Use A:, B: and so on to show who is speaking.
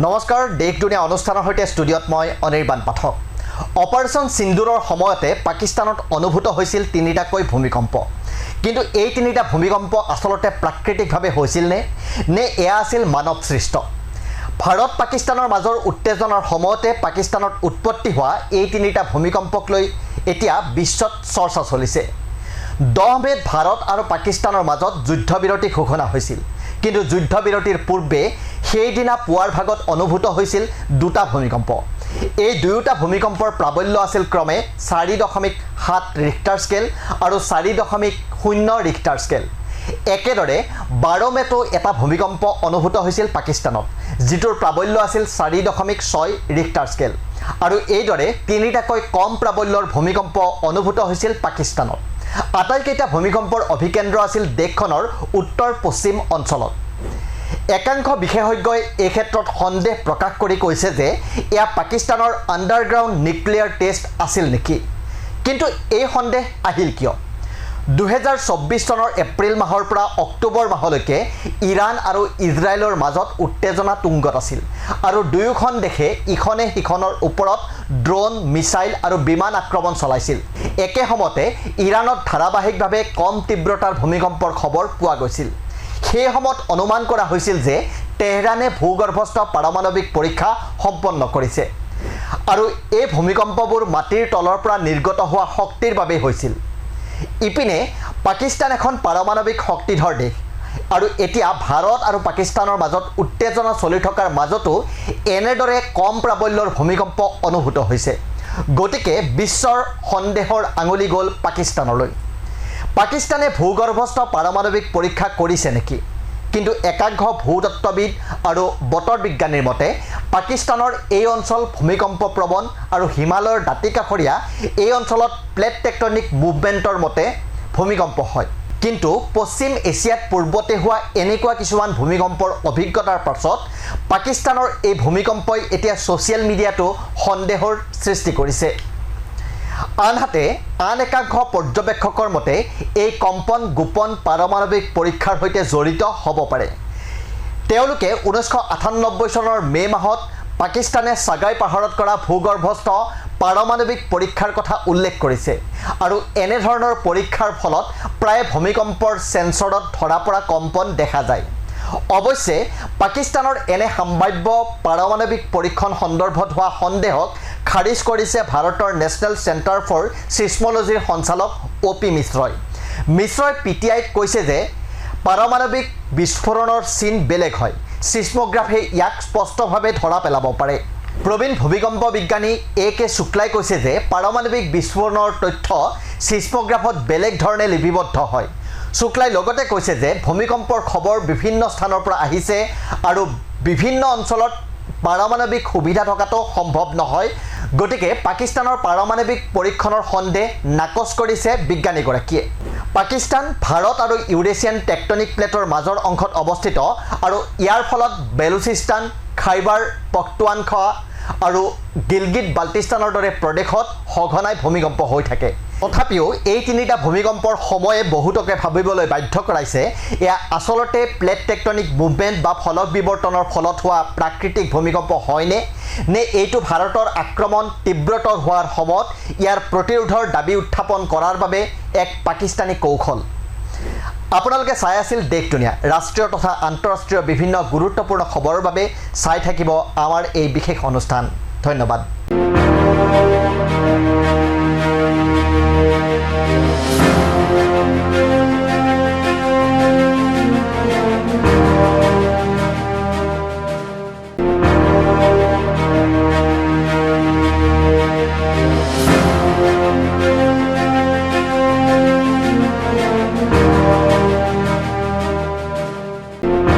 A: নমস্কাৰ দেশ দুনিয়া অনুষ্ঠানৰ সৈতে ষ্টুডিঅ'ত মই অনিৰ্বাণ পাঠক অপাৰেশ্যন সিন্দুৰৰ সময়তে পাকিস্তানত অনুভূত হৈছিল তিনিটাকৈ ভূমিকম্প কিন্তু এই তিনিটা ভূমিকম্প আসলতে প্ৰাকৃতিকভাৱে হৈছিল নে এয়া আছিল মানৱ সৃষ্ট ভাৰত পাকিস্তানৰ মাজৰ উত্তেজনাৰ সময়তে পাকিস্তানত উৎপত্তি হোৱা এই তিনিটা ভূমিকম্পক লৈ এতিয়া বিশ্বত চৰ্চা চলিছে 10 মেত ভাৰত আৰু পাকিস্তানৰ মাজত যুদ্ধবিৰতি ঘোষণা হৈছিল কিন্তু যুদ্ধবিৰতিৰ পূৰ্বে সেইদিনা পুৱাৰ ভাগত অনুভূত হৈছিল দুটা ভূমিকম্প এই দুয়োটা ভূমিকম্পৰ প্ৰাবল্য আছিল ক্ৰমে 4.7 ৰিক্টাৰ স্কেল আৰু 4.0 ৰিক্টাৰ স্কেল একেদৰে 12 মেতো এটা ভূমিকম্প অনুভূত হৈছিল পাকিস্তানত যিটোৰ প্ৰাবল্য আছিল 4.6 ৰিক্টাৰ স্কেল আৰু এইদৰে তিনিটাকৈ কম প্ৰাবল্যৰ ভূমিকম্প অনুভূত হৈছিল পাকিস্তানত আটাইকেইটা ভূমিকম্পৰ অভিকেন্দ্ৰ আছিল দেশখনৰ উত্তৰ পশ্চিম অঞ্চলত একাংশ বিশেষজ্ঞই এই ক্ষেত্ৰত সন্দেহ প্ৰকাশ কৰি কৈছে যে এয়া পাকিস্তানৰ আণ্ডাৰগ্ৰাউণ্ড নিউক্লিয়াৰ টেষ্ট আছিল নেকি কিন্তু এই সন্দেহ আহিল কিয় 2024 চনৰ এপ্ৰিল মাহৰ পৰা অক্টোবৰ মাহলৈকে ইৰাণ আৰু ইজৰাইলৰ মাজত উত্তেজনা তুংগত আছিল আৰু দুয়োখন দেশে ইখনে সিখনৰ ওপৰত ড্ৰোন মিছাইল আৰু বিমান আক্ৰমণ চলাইছিল একে সময়তে ইৰাণত ধাৰাবাহিকভাৱে কম তীব্ৰতাৰ ভূমিকম্পৰ খবৰ পোৱা গৈছিল সেই সময়ত অনুমান কৰা হৈছিল যে তেহৰানে ভূগৰ্ভস্থ পাৰমাণৱিক পৰীক্ষা সম্পন্ন কৰিছে আৰু এই ভূমিকম্পবোৰ মাটিৰ তলৰ পৰা নিৰ্গত হোৱা শক্তিৰ বাবে হৈছিল ইপিনে পাকিস্তান এখন পাৰমাণৱিক শক্তিধৰ দেশ আৰু এতিয়া ভাৰত আৰু পাকিস্তানৰ মাজত উত্তেজনা চলি থকাৰ মাজতো এনেদৰে কম প্ৰাবল্যৰ ভূমিকম্প অনুভূত হৈছে গতিকে বিশ্বৰ সন্দেহৰ আঙুলি গ'ল পাকিস্তানলৈ পাকিস্তানে ভূগৰ্ভস্থ পাৰমাণৱিক পৰীক্ষা কৰিছে নেকি কিন্তু একাংশ ভূতত্ত্ববিদ আৰু বতৰ বিজ্ঞানীৰ মতে পাকিস্তানৰ এই অঞ্চল ভূমিকম্প প্ৰবণ আৰু হিমালয়ৰ দাঁতিকাষৰীয়া এই অঞ্চলত প্লেট টেকটনিক মুভমেণ্টৰ মতে ভূমিকম্প হয় কিন্তু পশ্চিম এছিয়াত পূৰ্বতে হোৱা এনেকুৱা কিছুমান ভূমিকম্পৰ অভিজ্ঞতাৰ পাছত পাকিস্তানৰ এই ভূমিকম্পই এতিয়া ছ'চিয়েল মিডিয়াতো সন্দেহৰ সৃষ্টি কৰিছে আনহাতে আন একাংশ পৰ্যবেক্ষকৰ মতে এই কম্পন গোপন পাৰমাণৱিক পৰীক্ষাৰ সৈতে জড়িত হ'ব পাৰে তেওঁলোকে 1998 চনৰ মে মাহত পাকিস্তানে সাগাই পাহাৰত কৰা ভূগৰ্ভস্থ পাৰমাণৱিক পৰীক্ষাৰ কথা উল্লেখ কৰিছে আৰু এনে ধৰণৰ পৰীক্ষাৰ ফলত প্ৰায় ভূমিকম্পৰ সেন্সৰত ধৰা পৰা কম্পন দেখা যায় অৱশ্যে পাকিস্তানৰ এনে সম্ভাৱ্য পাৰমাণৱিক পৰীক্ষণ সন্দৰ্ভত হোৱা সন্দেহক খাৰিজ কৰিছে ভাৰতৰ নেশ্যনেল চেণ্টাৰ ফৰ ছিস্মোলজিৰ সঞ্চালক অ' পি মিশ্ৰই পিটিআইত কৈছে যে পাৰমাণৱিক বিস্ফোৰণৰ চিন বেলেগ হয় ছিস্মোগ্ৰাফে ইয়াক স্পষ্টভাৱে ধৰা পেলাব পাৰে প্ৰবীণ ভূমিকম্প বিজ্ঞানী এ কে শুক্লাই কৈছে যে পাৰমাণৱিক বিস্ফোৰণৰ তথ্য ছিস্মোগ্ৰাফত বেলেগ ধৰণে লিপিবদ্ধ হয় শুক্লাই লগতে কৈছে যে ভূমিকম্পৰ খবৰ বিভিন্ন স্থানৰ পৰা আহিছে আৰু বিভিন্ন অঞ্চলত পাৰমাণৱিক সুবিধা থকাটো সম্ভৱ নহয় গতিকে পাকিস্তানৰ পাৰমাণৱিক পৰীক্ষণৰ সন্দেহ নাকচ কৰিছে বিজ্ঞানীগৰাকীয়ে পাকিস্তান ভাৰত আৰু ইউৰেছিয়ান টেকটনিক প্লেটৰ মাজৰ অংশত অৱস্থিত আৰু ইয়াৰ ফলত বেলুচিস্তান খাইবাৰ পখতুৱানখোৱা আৰু গিলগিট বাল্টিস্তানৰ দৰে প্ৰদেশত সঘনাই ভূমিকম্প হৈ থাকে তথাপিও এই তিনিটা ভূমিকম্পৰ সময়ে বহুতকে ভাবিবলৈ বাধ্য কৰাইছে এয়া আসলতে প্লেট টেকটনিক মুভমেণ্ট বা ফলক বিৱৰ্তনৰ ফলত হোৱা প্ৰাকৃতিক ভূমিকম্প হয়নে নে এইটো ভাৰতৰ আক্ৰমণ তীব্ৰতৰ হোৱাৰ সময়ত ইয়াৰ প্ৰতিৰোধৰ দাবী উত্থাপন কৰাৰ বাবে এক পাকিস্তানী কৌশল আপোনালোকে চাই আছিল দেশ দুনিয়া ৰাষ্ট্ৰীয় তথা আন্তঃৰাষ্ট্ৰীয় বিভিন্ন গুৰুত্বপূৰ্ণ খবৰৰ বাবে চাই থাকিব আমাৰ এই বিশেষ অনুষ্ঠান ধন্যবাদ